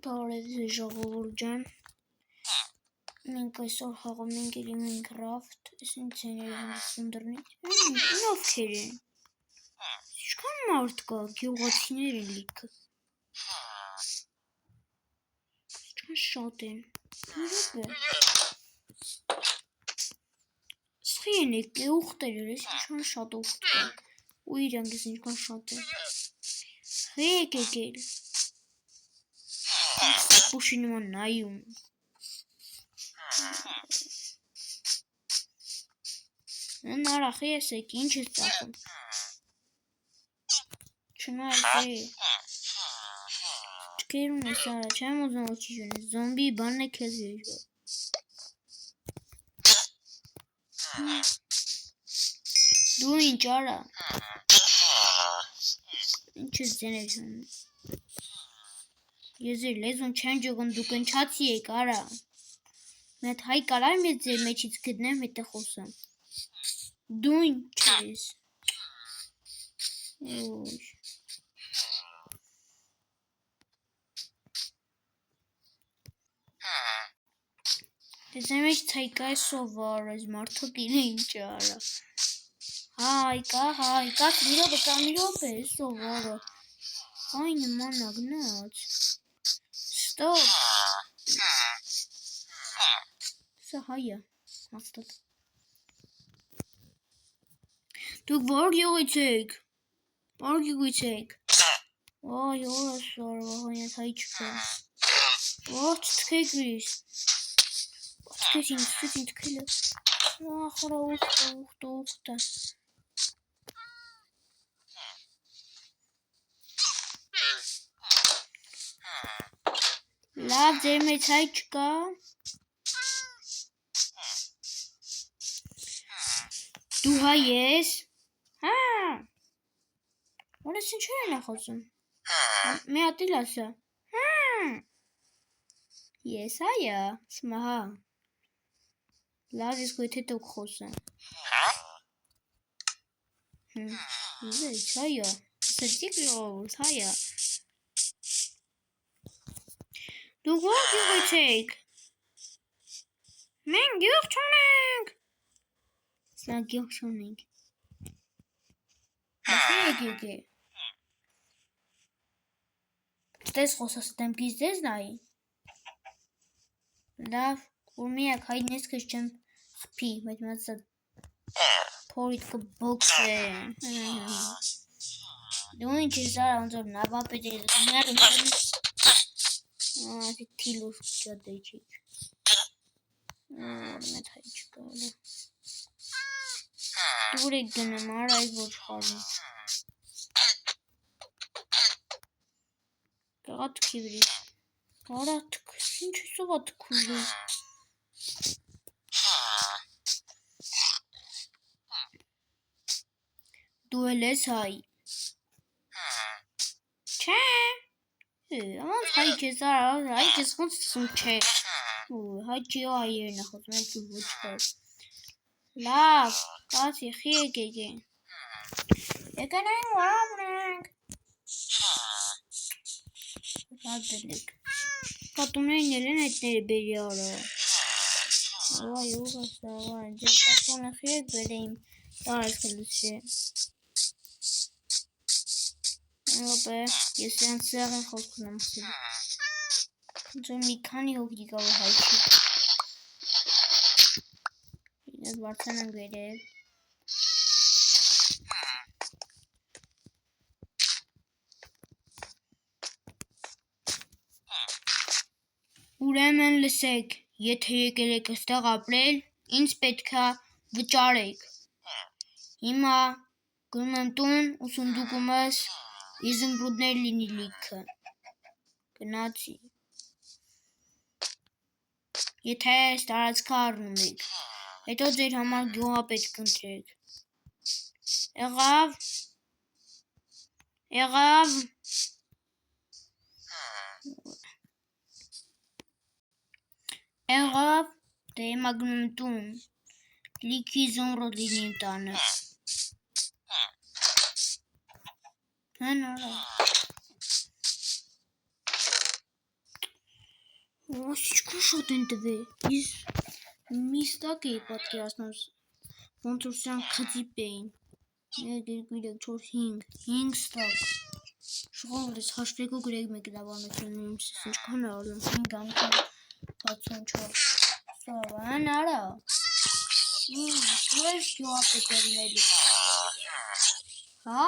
Բարև ժողովուրդ ջան, մենք այսօր խաղում ենք էլի Minecraft, այս ինչ ցեներն սունդրնից, ինչ ովքեր են, ինչքան մարդ կա, գյուղացիներ են լիքը, ինչքան շատ են, սխի են ուղտեր էր, ինչքան շատ ուղտ կա, ու իրանք ես ինչքան շատ են, սխի եք եկել, Պուշի նման նայում Նարախի եսեք, ինչ ես ծախում Չնայ Չկերուն ես արա, չեմ ուզում ոչի ժունես Զոմբի բանն է կեզ եժվա Դու ինչ արա Ինչ ես ձեն է ժունում Ես էր լեզուն չեն ջողն դուք ընչացի եք արա Մետ հայ կարար մեծ ձեր մեջից գտնեմ հետը խոսամ Դու ինչ ես Դեզ εμեջ ցայկա է սովար ես մարդոք իրը ինչ արա Հայկա, կամիրոպ է սովարը Այ նման ագնաց Ստոպ Սա հայա Հաստատ Դուք որ գյուղից եք Այ օրս արվահանյատ հայ չկա Ո՞չ թքեք վիրիս Թքես ինձ թքելը Ախրա ուղտը Լավ ձեր մեծ հայ չկա Դու հայ ես Հա Որես ինչ էր նախոսում Մի ատիլ ասա Ես հայա Սմահա Լավ ես գոյթե տոք խոսեմ Ես հայա Սրտիկ ժողովուրդ հայա Դուք որ գյուղից եք Մենք գյուղ չունենք Սա գյուղ չունենք Ասի եք եկե Ստես խոսաս դեմքից դեզ նայի Լավ Որ միակ հայտնես կեզ չեմ խպի Բայց մածա Փորիտ կբոքս է Դու ինչ ես արա ոնձոր նավապետ է Ասի թիլուս կջատ էջիք Մետ հայ չկա Դուր եք գնեմ արա այ ոչ խարում Կաղա թքի վրի Արա թք Ինչ ես ովա թքուժի Դու էլ ես հայ Չէ Ոնց հայ կեզ արա Հայ կեզ ոնց ծում չէ Հայ չի այ էր նախոսում Այդ դու ոչ խար Լավ Կաց եղի եկեք Եկեն են վարամնենք Հատելեք Կատումներին էլ են այդները բերի արա Ավայ ուղաս ավայ Ձեր կատուն եղի եք բերեիմ Տարես կլուս չէ Ոպե Ես յանց սեղ են խոսքն եմ խսել Ձոր մի քանի հոգի կավ հայ չի Ես վարձան եմ գերել Ուրեմն լսեք, եթե եկել եք ստեղ ապրել, ինձ պետքա վճարեք Հիմա գնում եմ տուն ու սունդուկումս իզմբրուդներ լինի լիքը Գնացի Եթե այս տարածքը առնում եք Հետո ձեր համար գյուղապետ կընտրեք Եղավ Դե հիմա գնում եմ տուն Լիքի զոնրոդ լինի իմ տանը Հեն արա Ինչքան շատ են տվել։ Ես միստակ էի պատկերացնում, ոնց որ սրանք խծիպ էին։ 1, 2, 3, 4, 5 ստակ։ Շողովս հաշվեկու գրեք մեկ դավանությունն իմ սես ինչքան է ալում 5 անգամ 64 Սովան արա Ես ջոապ է տերնելի Հա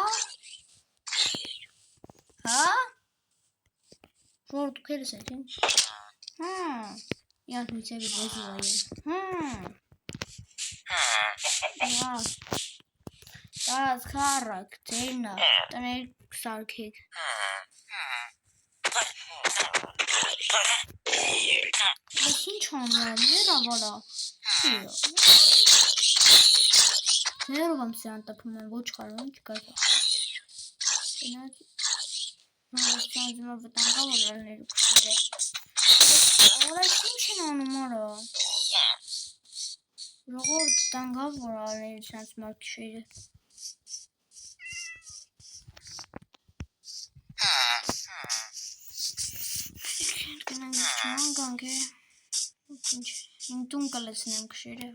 Շոր դուք երես եք Յանք միցևի բոզու այեն Տազ խարակ թերնա տներ սարքեք Ես ինչ անում երա վարա Ներով եմ սյան տպում եմ ոչ խարում չկայ Սյան զմոր վտանգա որալներու կշիրը Արա ինչ են անում արա Ժողով վտանգա որալներու սյան զմոր կշիրը Գանք է Իմ տուն կլեցնեմ կշիրը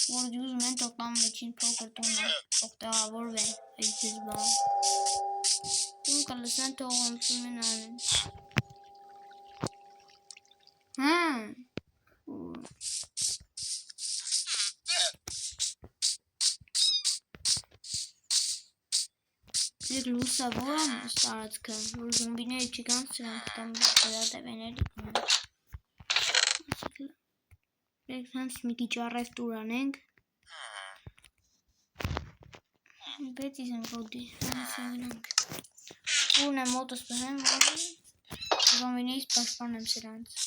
Որ դյուզում են տոտամ մեջին փոքր տունը Ողտեղավորվեն այդպես բան Տուն կլեցնեն թողոնցում են անեն Եկ լուսավոր եմ ստարածքը, որ զոմբիները չգան սրանք տամ գրատևեն էլի Եկ հենց մի կիչ առև տուր անենք Բայց իզեմ ոդի, գնանք Ուրն եմ մոտս բնեմ, որ զոմբիներից պաշպան եմ սրանց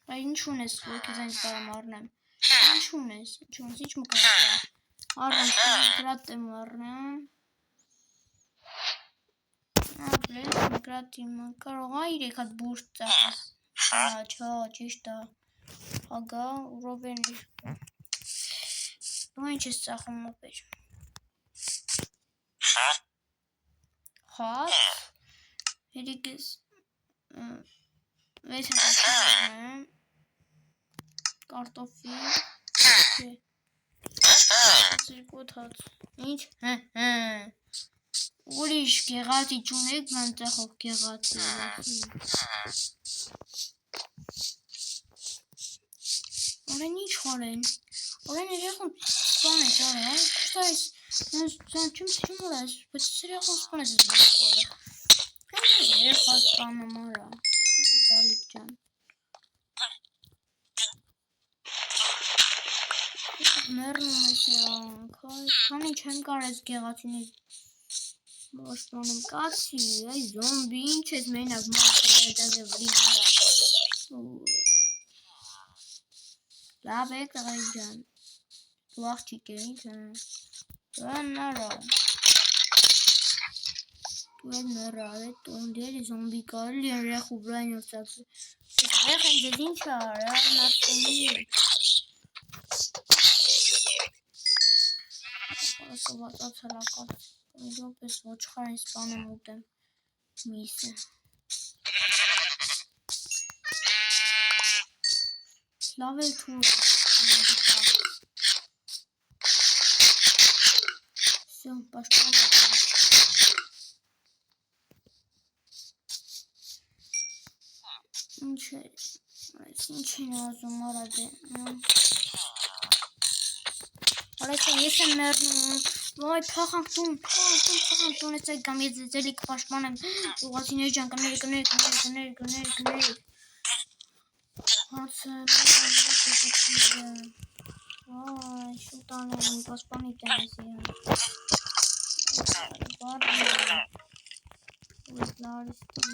Բայց ինչ ունես, որ քեզ այնց կարամ առնեմ Ինչ ունես, ինչ մը կարամ Առնեմ, գրատ եմ առնեմ Ապլես, գրատ իմ կարող ա 3 հատ բուրդ ծախես Չա, ճիշտ է Հագա, ուրովեն իր Դու ինչ ես ծախում մոպեր Հատ Հերիք ես 6 հատ եմ Կարտոֆիլ Ձիրկոտ հաց Ինչ Ուրիշ գեղացի չունեք ման տեղով գեղացի Օրեն ինչ խորեն Օրեն երեխուն սպան ես արեն Կշտայս Զան չում սիրում որ ես Բայց երեխուն սպան ես Երեխա սպանում արա Գալիք ճան Մերնում ես երանք Քան ինչ եմ կարես գեղացիներ Բաշպանում կացի Այ զոմբի ինչ ես մենակ մարդը վրին արա Լավ եք տղայ ջան Դու աղջիկ էինք Դու նարա Դու էլ նրա տոնդերի զոմբի կարելի են ռեխ ու վրայն ործակ Ռեխ են ձեզ ինչ արա նաստումի Սովատած հլակած Իդոք ես ոչխար են սպանեմ ուտեմ Միսը Լավ էլ թուր Սյո, պաշպան Ինչ է Ինչ են ազում արագ է Արեց ես եմ մերնում Վայ պախանք տուն ես այդ գամ ես ձելիք պաշպան եմ ուղացիներ ճան կներ Հարցը Վայ շուտան եմ պաշպանի տենես Բարդի Ուետ լարիստի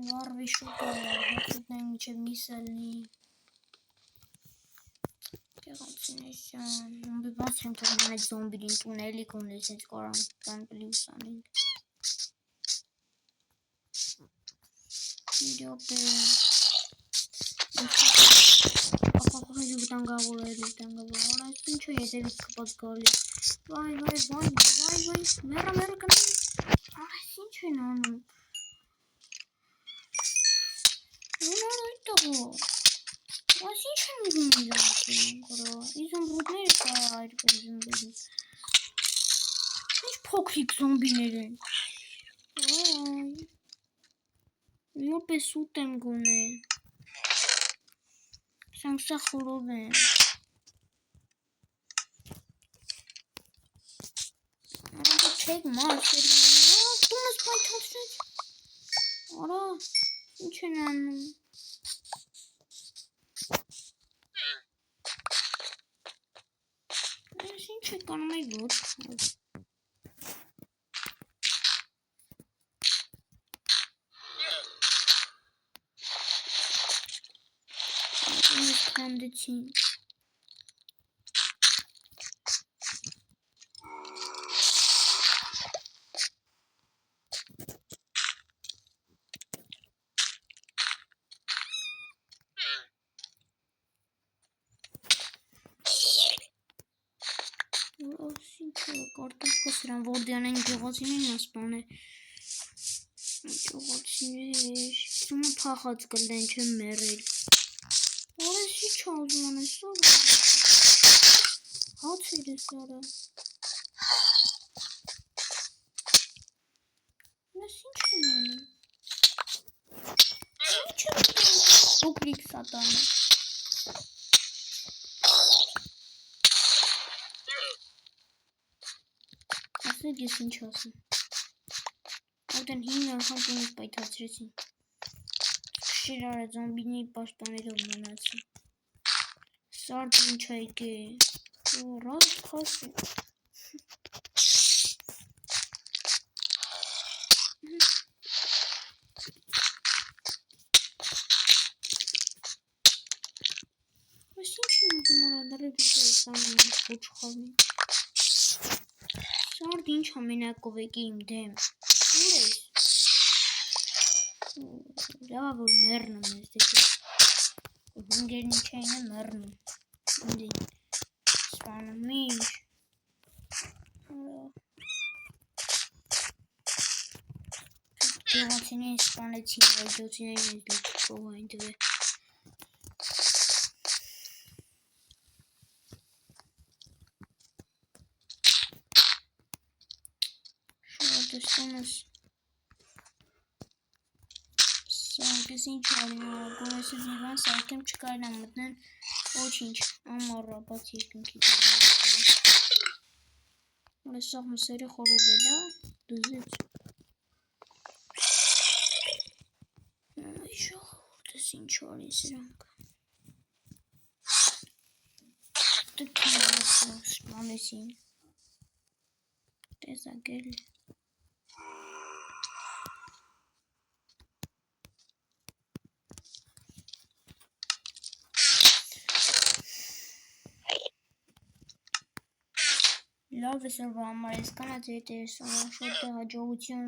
Վարվի շուտա Հատուտն եմ միչև միսալնի Կեղանցիներ ճան Զոմբի բաց եմ թողնում այդ զոմբիրին տուն էլիք ունես ինձ կարան կանգլի ուսանենք Իրոք է Ապախ վտանգավոր արա ինչ է հետևից կպած գալիս վայ մեռա կնի արա ինչ են անում այդտեղ այս ինչ են ուզում իզոմբրուտները կար ինչ փոքրիկ զոմբիներ են Յոպես ուտ եմ գոնե Սանք սա խորով են Արա չեք մաշեր Տունս պայթացրեց Արա ինչ են անում Այս ինչ է կանում է ոչ Քանդեցին Կարտոշկա սրան որդյան են գեղացին են ասպան է Գեղացիներ Սումը պախած կլեն չեմ մերել Որես ինչ ազում անես Հացիր է սարը Ես ինչ են անում Ինչ են Փոքրիկ սատանը Ասեք ես ինչ ասում Ատեն 5 անգամ տունս պայթացրեցին Քշեր արա զոմբիների պաշտպաներով մնացին Սարդ ինչ այկ է Ռադ խաս է Այս ինչ են ուզում արա դարև ինչ է սանում ոչ խավին Սարդ ինչ ամենակով եկի իմ դեմ Ուր ես Լավա որ մեռնում ես դեպի Հունգերն ինչ էին է մեռնում Ինձին Սպանում ինչ Գեղացիներին սպանեցին այդոցիներին ես լիքով այն դվե Շորդստոնս Սանկես ինչ արին գոնեսից իրան սարկեմ չկարին ամտնեն ոչ ինչ ամառա բաց երկնքի Որես սաղ մսերի խորովել է դուզեց Շորդս ինչ արին սրանք Տքին սպանեսին Տեսակել Լավ է սրվա համար ես կանած հետ ես շոտը հաջողություն